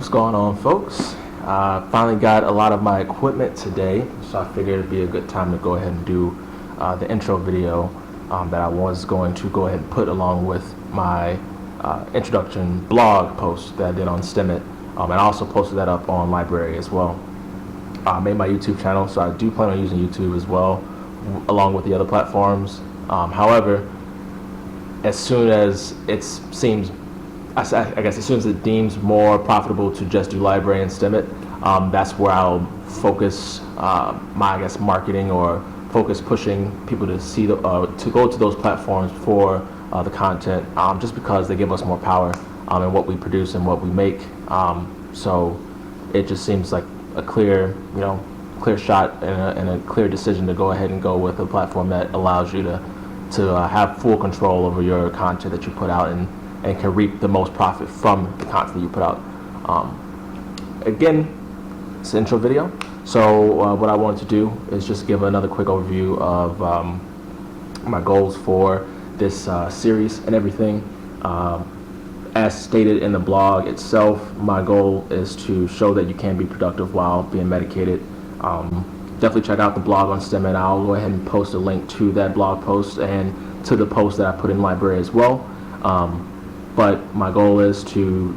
What's going on, folks? Finally got a lot of my equipment today, so I figured it'd be a good time to go ahead and do the intro video that I was going to go ahead and put along with my introduction blog post that I did on STEMit, and I also posted that up on LBRY as well. I made my YouTube channel, so I do plan on using YouTube as well, along with the other platforms. However, as soon as it seems, I guess as soon as it deems more profitable to just do LBRY and STEMit, that's where I'll focus my marketing, or focus pushing people to see to go to those platforms for the content, just because they give us more power in what we produce and what we make. So it just seems like a clear shot and a clear decision to go ahead and go with a platform that allows you to have full control over your content that you put out, and can reap the most profit from the content that you put out. Again, it's an intro video, so what I wanted to do is just give another quick overview of my goals for this series and everything. As stated in the blog itself, my goal is to show that you can be productive while being medicated. Definitely check out the blog on STEMit. I'll go ahead and post a link to that blog post and to the post that I put in LBRY as well. But my goal is to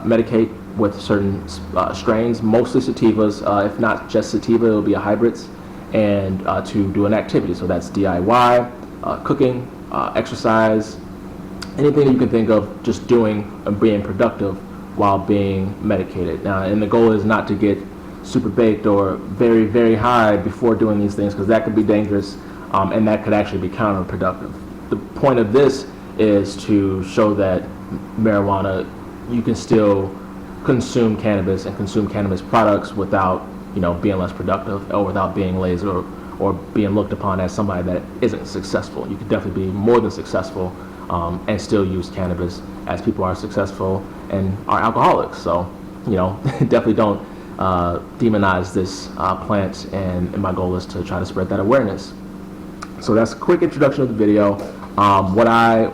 medicate with certain strains, mostly sativas. If not just sativa, it'll be a hybrids, and to do an activity. So that's DIY, cooking, exercise, anything that you can think of, just doing and being productive while being medicated. Now, and the goal is not to get super baked or very, very high before doing these things, because that could be dangerous, and that could actually be counterproductive. The point of this is to show that marijuana, you can still consume cannabis and consume cannabis products without, being less productive, or without being lazy, or being looked upon as somebody that isn't successful. You could definitely be more than successful and still use cannabis, as people are successful and are alcoholics. So, definitely don't demonize this plant, and my goal is to try to spread that awareness. So that's a quick introduction of the video. What I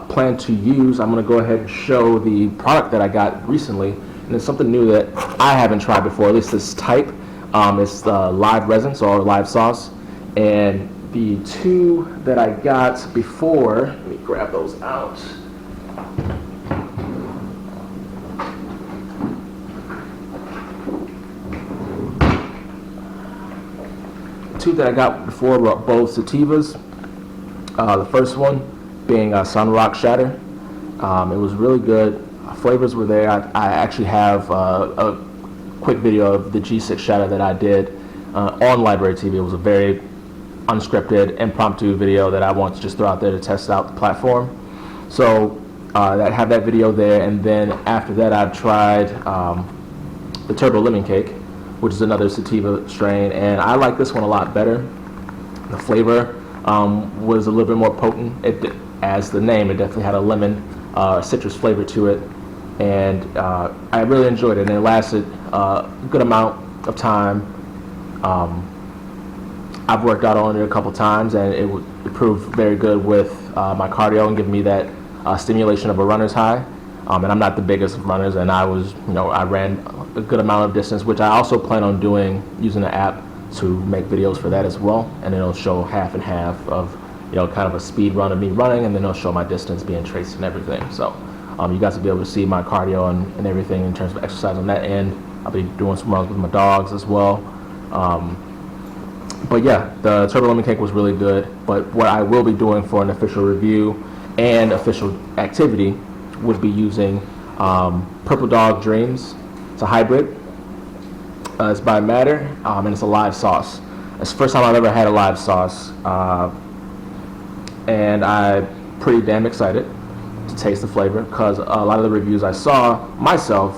plan to use, I'm going to go ahead and show the product that I got recently, and it's something new that I haven't tried before, at least this type. It's the live resin, or live sauce, and the two that I got before, let me grab those out. The two that I got before were both sativas. The first one being Sunrock Shatter. It was really good. Flavors were there. I actually have a quick video of the G6 Shatter that I did on LBRY TV. It was a very unscripted, impromptu video that I wanted to just throw out there to test out the platform. So I have that video there, and then after that I've tried the Turbo Lemon Cake, which is another sativa strain, and I like this one a lot better. The flavor was a little bit more potent. As the name, it definitely had a lemon citrus flavor to it, and I really enjoyed it, and it lasted a good amount of time. I've worked out on it a couple times, and it proved very good with my cardio and giving me that stimulation of a runner's high. And I'm not the biggest of runners, and I ran a good amount of distance, which I also plan on doing, using the app to make videos for that as well. And it'll show half and half of, kind of a speed run of me running, and then it'll show my distance being traced and everything. So you guys will be able to see my cardio and everything in terms of exercise on that end. I'll be doing some runs with my dogs as well. But yeah, the Turbo Lemon Cake was really good. But what I will be doing for an official review and official activity would be using Purple Dog Dreams. It's a hybrid. It's by Matter, and it's a live sauce. It's the first time I've ever had a live sauce, and I'm pretty damn excited to taste the flavor, because a lot of the reviews I saw myself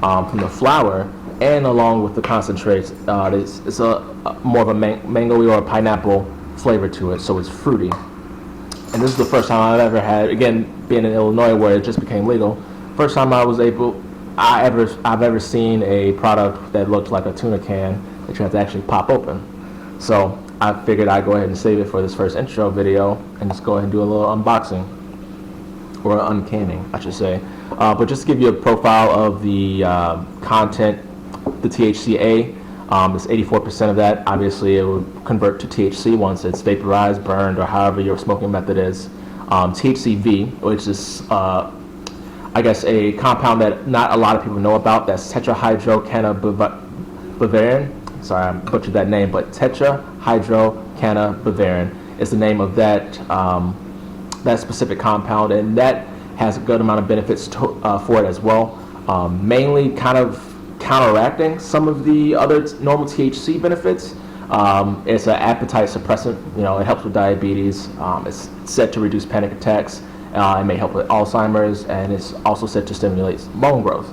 from the flower and along with the concentrates, it's more of a mango-y or a pineapple flavor to it, so it's fruity. And this is the first time I've ever had, again, being in Illinois where it just became legal, first time I've ever seen a product that looked like a tuna can that you have to actually pop open. So I figured I'd go ahead and save it for this first intro video and just go ahead and do a little unboxing, or uncanning, I should say, But just to give you a profile of the content, the THCA, it's 84% of that. Obviously, it will convert to THC once it's vaporized, burned, or however your smoking method is. THCV, which is, I guess, a compound that not a lot of people know about. That's tetrahydrocannabivarin. Sorry, I butchered that name, but tetrahydrocannabivarin is the name of that that specific compound, and that has a good amount of benefits for it as well. Mainly, kind of counteracting some of the other normal THC benefits. It's an appetite suppressant. You know, it helps with diabetes. It's said to reduce panic attacks. It may help with Alzheimer's, and it's also said to stimulate bone growth.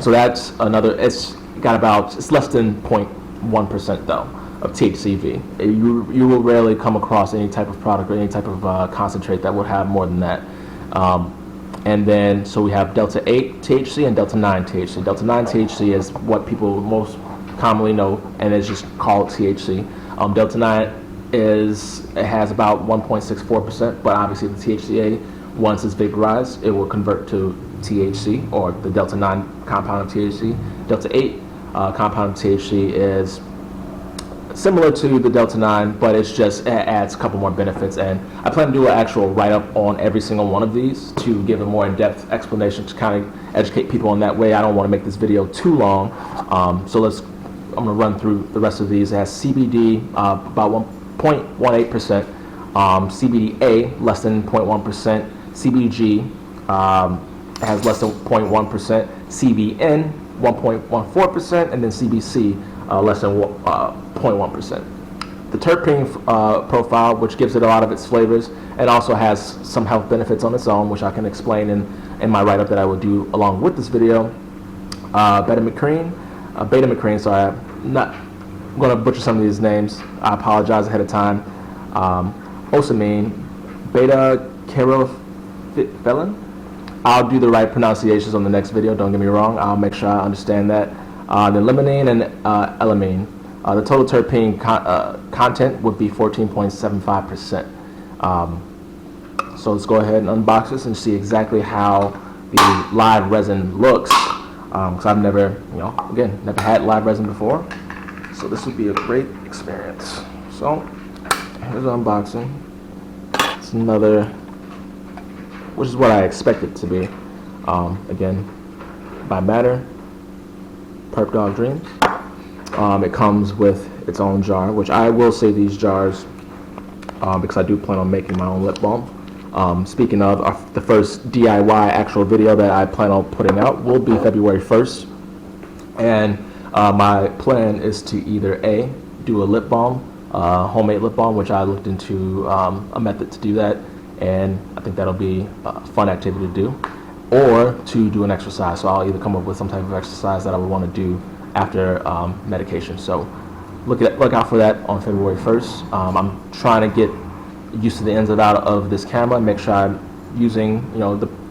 So that's another. It's less than 0.1% though of THCV. You will rarely come across any type of product or any type of concentrate that would have more than that. And then, so we have Delta 8 THC and Delta 9 THC. Delta 9 THC is what people most commonly know, and it's just called THC. Delta 9 has about 1.64%, but obviously the THCA, once it's vaporized, it will convert to THC, or the Delta 9 compound of THC. Delta 8 compound of THC is similar to the Delta 9, but it adds a couple more benefits, and I plan to do an actual write-up on every single one of these to give a more in-depth explanation to kind of educate people in that way. I don't want to make this video too long, so I'm going to run through the rest of these. It has CBD, about 1.18%, CBDA, less than 0.1%, CBG has less than 0.1%, CBN, 1.14%, and then CBC, less than 0.1%. The terpene profile, which gives it a lot of its flavors, and also has some health benefits on its own, which I can explain in my write-up that I will do along with this video. Beta-macrine, sorry, I'm going to butcher some of these names. I apologize ahead of time. Osamine, beta-carotenoid. I'll do the right pronunciations on the next video, don't get me wrong. I'll make sure I understand that. Then limonene and elamine. The total terpene content would be 14.75%. So let's go ahead and unbox this and see exactly how the live resin looks. Because I've never, never had live resin before. So this would be a great experience. So here's the unboxing. It's another, which is what I expect it to be. Again, by Matter, Perp Dog Dreams. It comes with its own jar, which I will save these jars because I do plan on making my own lip balm. Speaking of, the first DIY actual video that I plan on putting out will be February 1st. And my plan is to either A, do a lip balm, homemade lip balm, which I looked into a method to do that, and I think that'll be a fun activity to do, or to do an exercise. So I'll either come up with some type of exercise that I would want to do after medication. So look out for that on February 1st. I'm trying to get used to the ins and outs of this camera, make sure I'm using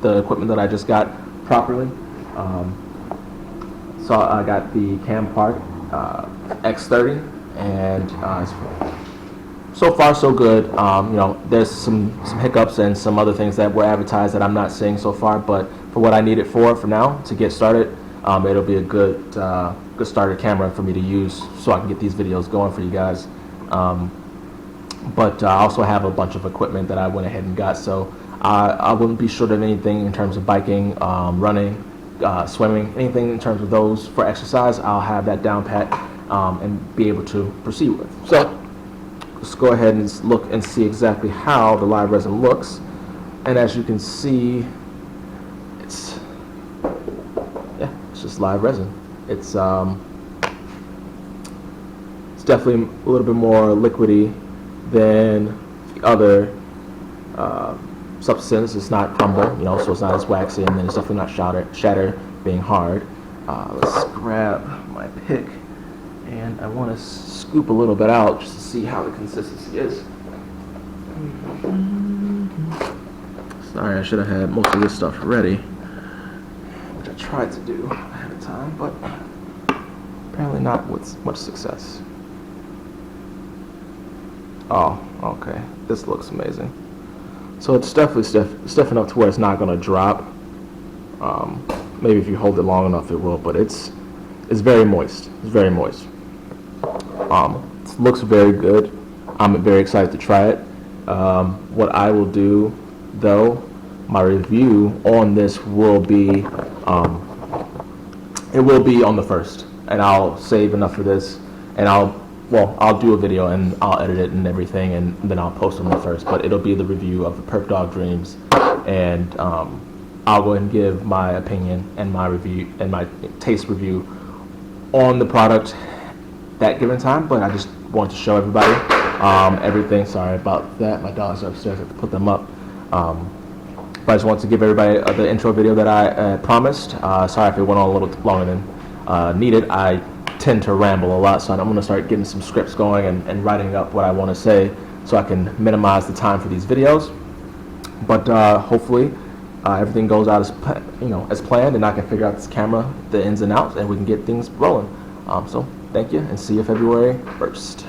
the equipment that I just got properly. So I got the Campark X30, and so far so good. There's some hiccups and some other things that were advertised that I'm not seeing so far, but for what I need it for now to get started, it'll be a good starter camera for me to use so I can get these videos going for you guys. But I also have a bunch of equipment that I went ahead and got, so I wouldn't be short of anything in terms of biking, running, swimming, anything in terms of those for exercise. I'll have that down pat and be able to proceed with. So let's go ahead and look and see exactly how the live resin looks. And as you can see, it's just live resin. It's definitely a little bit more liquidy than the other substance. It's not crumble, so it's not as waxy, and then it's definitely not shatter being hard. Let's grab my pick, and I want to scoop a little bit out just to see how the consistency is. Sorry, I should have had most of this stuff ready, which I tried to do ahead of time, but apparently not with much success. Oh, okay. This looks amazing. So it's definitely stiff enough to where it's not going to drop. Maybe if you hold it long enough, it will, but it's very moist. It's very moist. It looks very good. I'm very excited to try it. What I will do, though, my review on this will be, it will be on the 1st, and I'll save enough for this, and I'll do a video and I'll edit it and everything, and then I'll post on the 1st. But it'll be the review of the Perp Dog Dreams, and I'll go ahead and give my opinion and my review and my taste review on the product that given time. But I just wanted to show everybody everything. Sorry about that. My dogs are upstairs. I have to put them up. But I just wanted to give everybody the intro video that I promised. Sorry if it went on a little longer than needed. I tend to ramble a lot, so I'm going to start getting some scripts going and writing up what I want to say so I can minimize the time for these videos. But hopefully everything goes out as planned, and I can figure out this camera, the ins and outs, and we can get things rolling. So thank you, and see you February 1st.